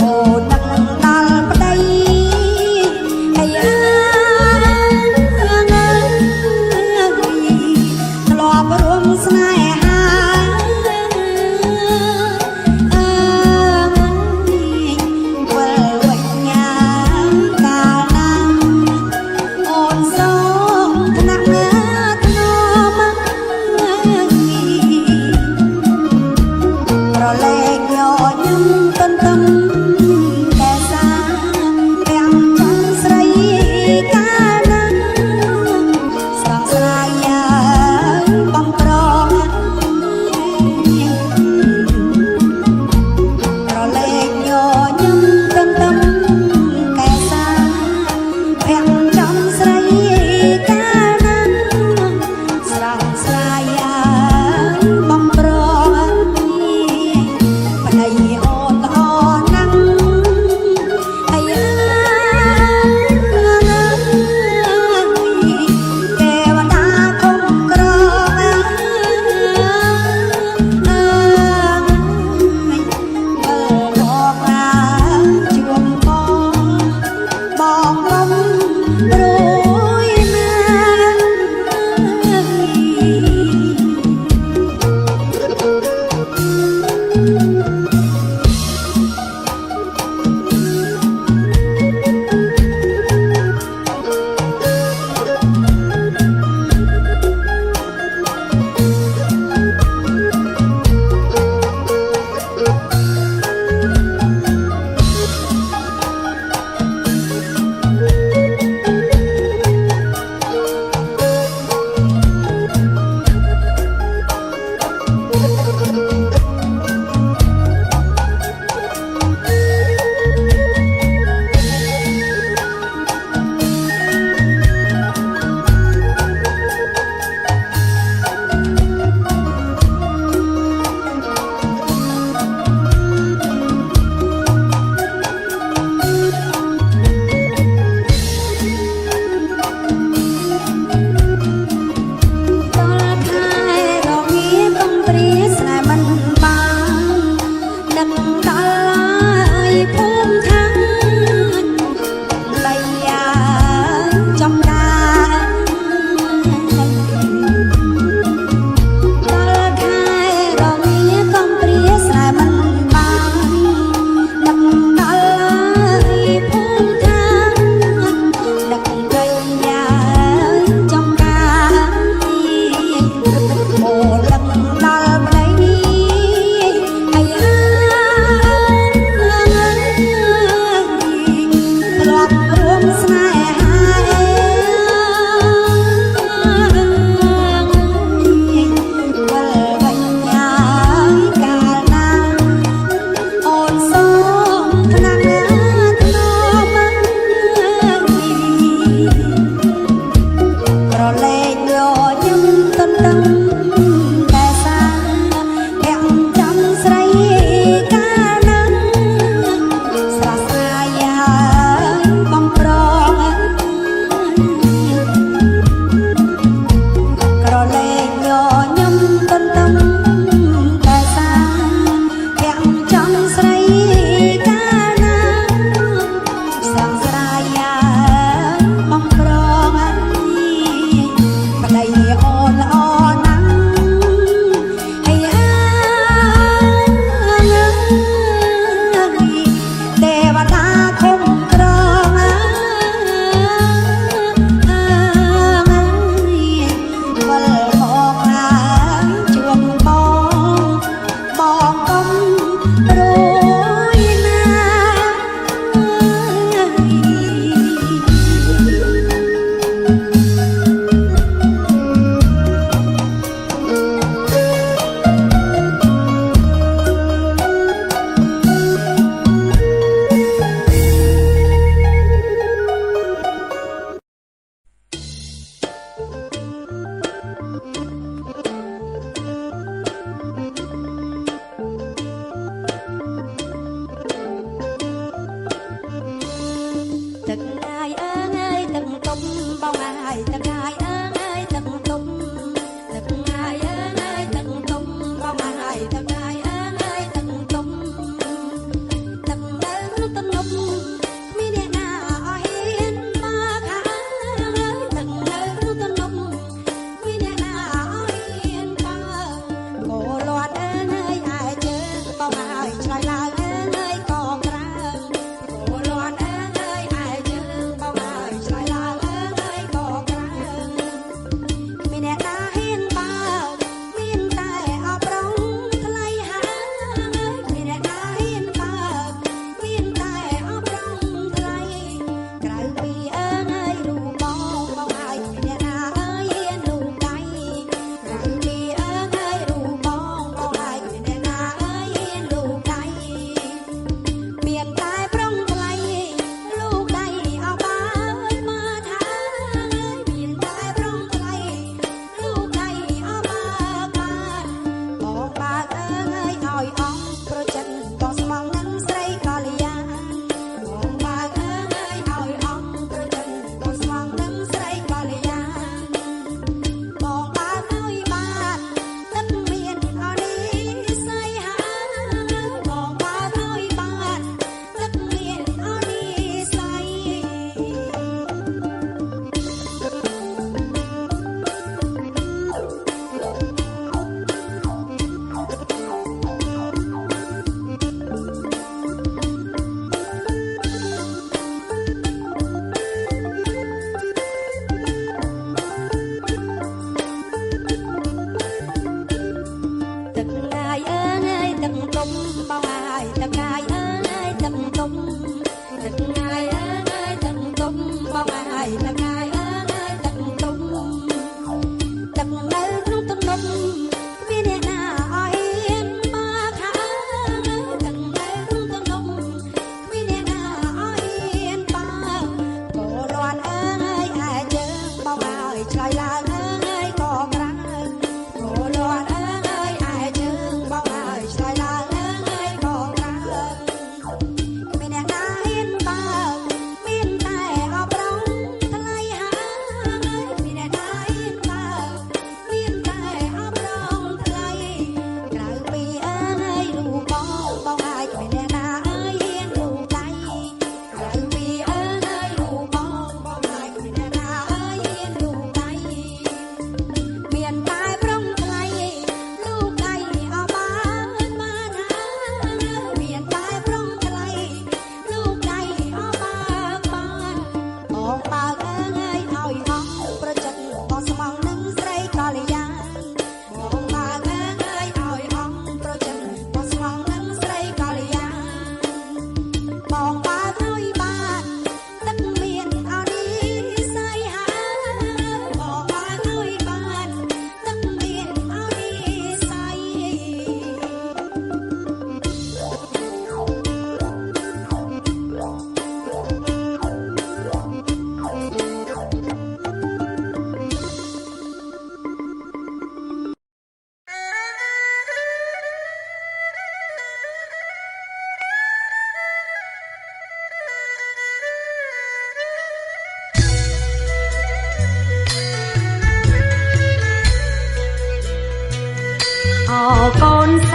អូដឹងដល់ប្តី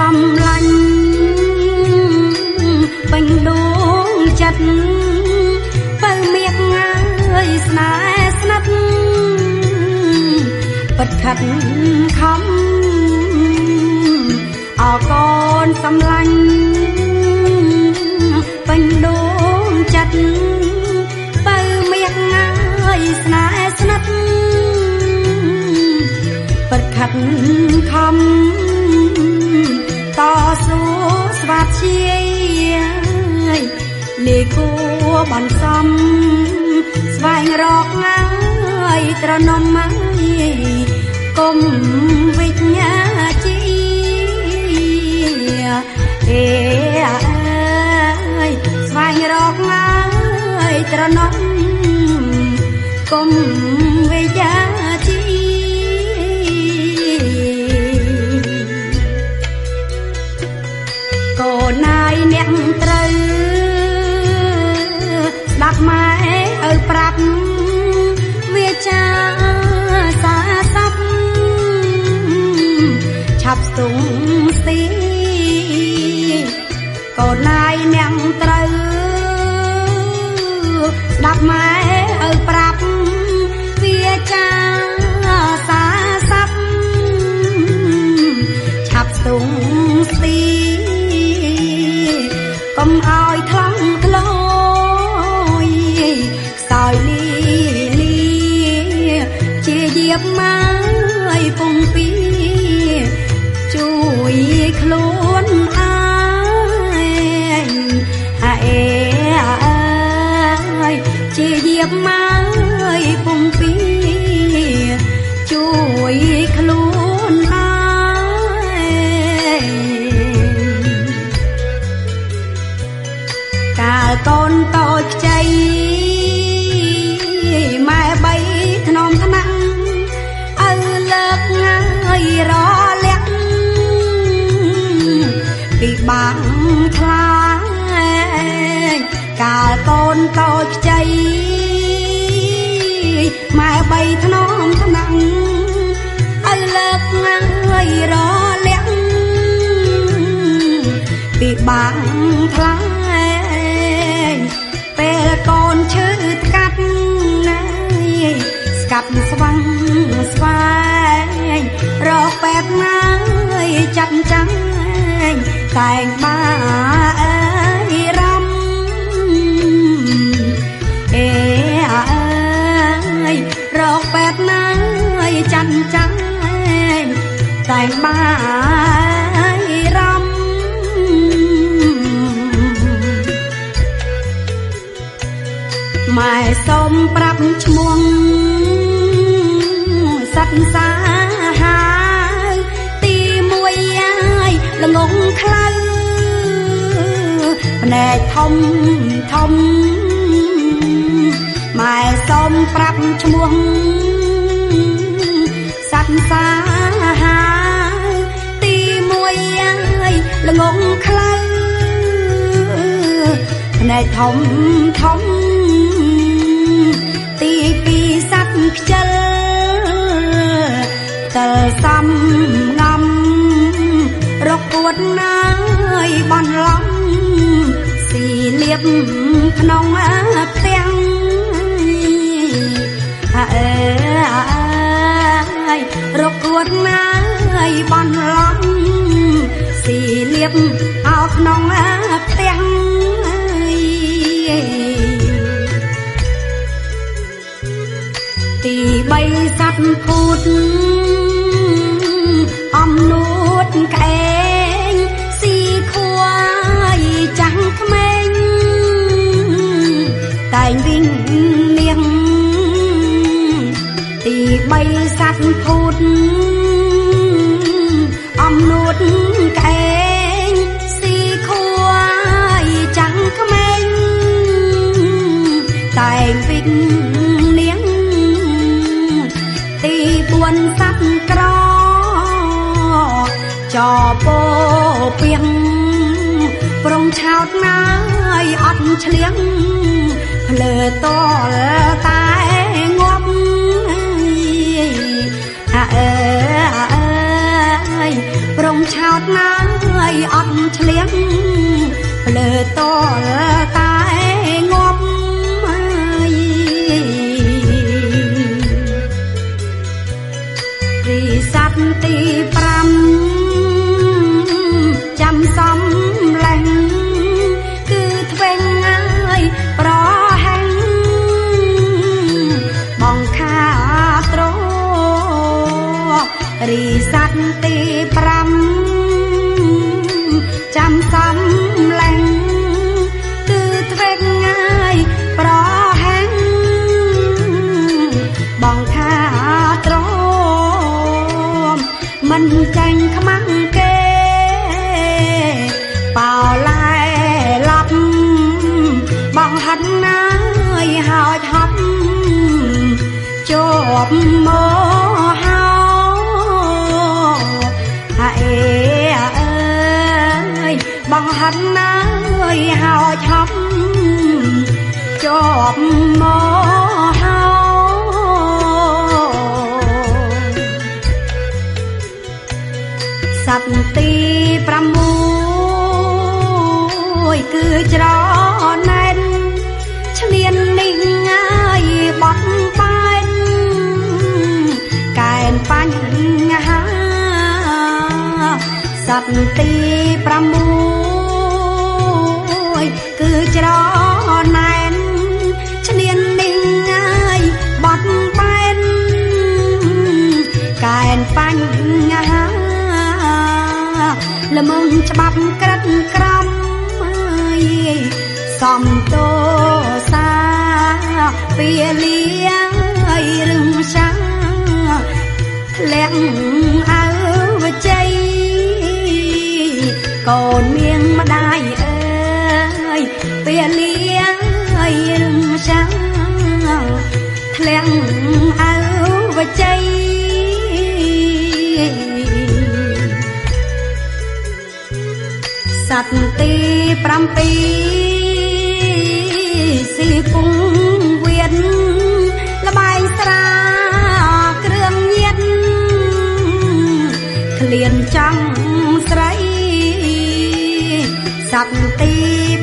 សម្លាញ់ពេញដួងចិត្តបើមៀកងាយស្នេហ៍ស្និទ្ធពិតខិតខំអរកូនសម្លាញ់ពេញដួងចិត្តបើមៀកងាយស្នេហ៍ស្និទ្ធពិតខិតខំតស៊ូស្វាធ្យាយលេគួបន្សំស្វែងរកងាយត្រនំមកគុំវិញ្ញាជីអេស្វែងរកងាយត្រនំគុំវិញ្ញាជីកូនណាយអ្នកត្រូវស្ដាប់ម៉ែឪប្រាប់វាចាសាស័ព្ទឆាប់ស្ទង់ស្ទីកូនណាយអ្នកត្រូវស្ដាប់ម៉ែឪប្រាប់វាចាសាស័ព្ទឆាប់ស្ទង់ស្ទីកុំឲ្យថ្លង់ធ្លោយខ្សោយលីជាយាបមកពងពីជួយខ្លួនឯងជាយាបមកពងពីជួយខ្លួនឯងកាលកូនតូចខ្ចីម៉ែបីធ្នមថ្នាំងឪលើកងាយរលាក់ពីបាំងខ្លាចកាលកូនតូចខ្ចីម៉ែបីធ្នមថ្នាំងឪលើកងាយរលាក់ពីបាំងខ្លាចពេលកូនឈឺថ្កាត់ណាយស្កាត់ស្វាំងស្វែងរកពេទ្យណាយចាត់ចាំងតែងបាយរំរកពេទ្យណាយចាត់ចាំងតែងបាយរំម៉ែសូមប្រាប់ឈ្មោះសត្វសាហាវទីមួយយាយល្ងងខ្លៅភ្នែកធំធំម៉ែសូមប្រាប់ឈ្មោះសត្វសាហាវទីមួយយាយល្ងងខ្លៅភ្នែកធំធំទីពីរសត្វខ្ជិលតើសំងំរកពួតណាយបនឡំស៊ីលៀបក្នុងផ្ទាំងរកពួតណាយបនឡំស៊ីលៀបអោក្នុងផ្ទាំងទីបីសត្វភូតអំនួតក្អែងស៊ីខួយចាំងក្មេងតែងវិញនាងទីបីសត្វភូតអំនួតក្អែងស៊ីខួយចាំងក្មេងតែងវិញនាងទីបួនសត្វក្រចពោពៀងប្រងឆោតណាយអត់ឆ្លៀងភ្លើតលតែងាប់ប្រងឆោតណាយ យអត់ឆ្លៀងលើតលតែងាប់រីស័ព្ទទី5ចាំសំឡេងគឺធ្វេងហើយប្រហែងបងខាត្ររីស័ព្ទទី5ចាំសំឡេងគឺធ្វេងហើយប្រហែងបងខាត្រមិនចាញ់ខ្មាំងគេបោឡែឡប់បងហិនណាយហើយហប់ជាប់មកហើយអើយបងហិនណាយហើយហប់ជាប់មកស័ព្ទទី6គឺច្រណែនឈ្នាននេះហើយបត់បែនកែនបញ្ហាស័ព្ទទី6គឺច្រណែនឈ្នាននេះហើយបត់បែនកែនបញ្ហាល្មមច្បាប់ក្រិតក្រំសំតោសាពីលៀងឲ្យរឹងឆាធ្លាក់អើវជ័យកូននាងម្ដាយអើយពីលៀងឲ្យរឹងឆាធ្លាក់អើវជ័យស័ព្ទទី7ស៊ីពងវៀនលបែងស្រាគ្រឿងញៀនក្លៀនចង់ស្រីស័ព្ទទី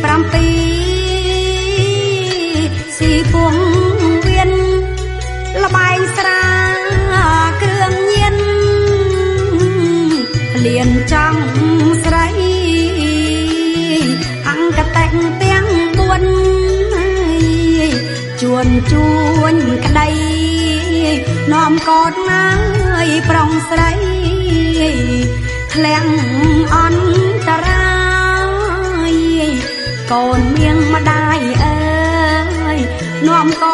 7ស៊ីពងវៀនលបែងស្រាគ្រឿងញៀនក្លៀនចង់ស្រីអង្គតែងទាំង4ជួនក្តីនាំកូនណាយប្រុងស្រីធ្លាំងអន្តរាយកូននាងម្ដាយអើយនាំកូ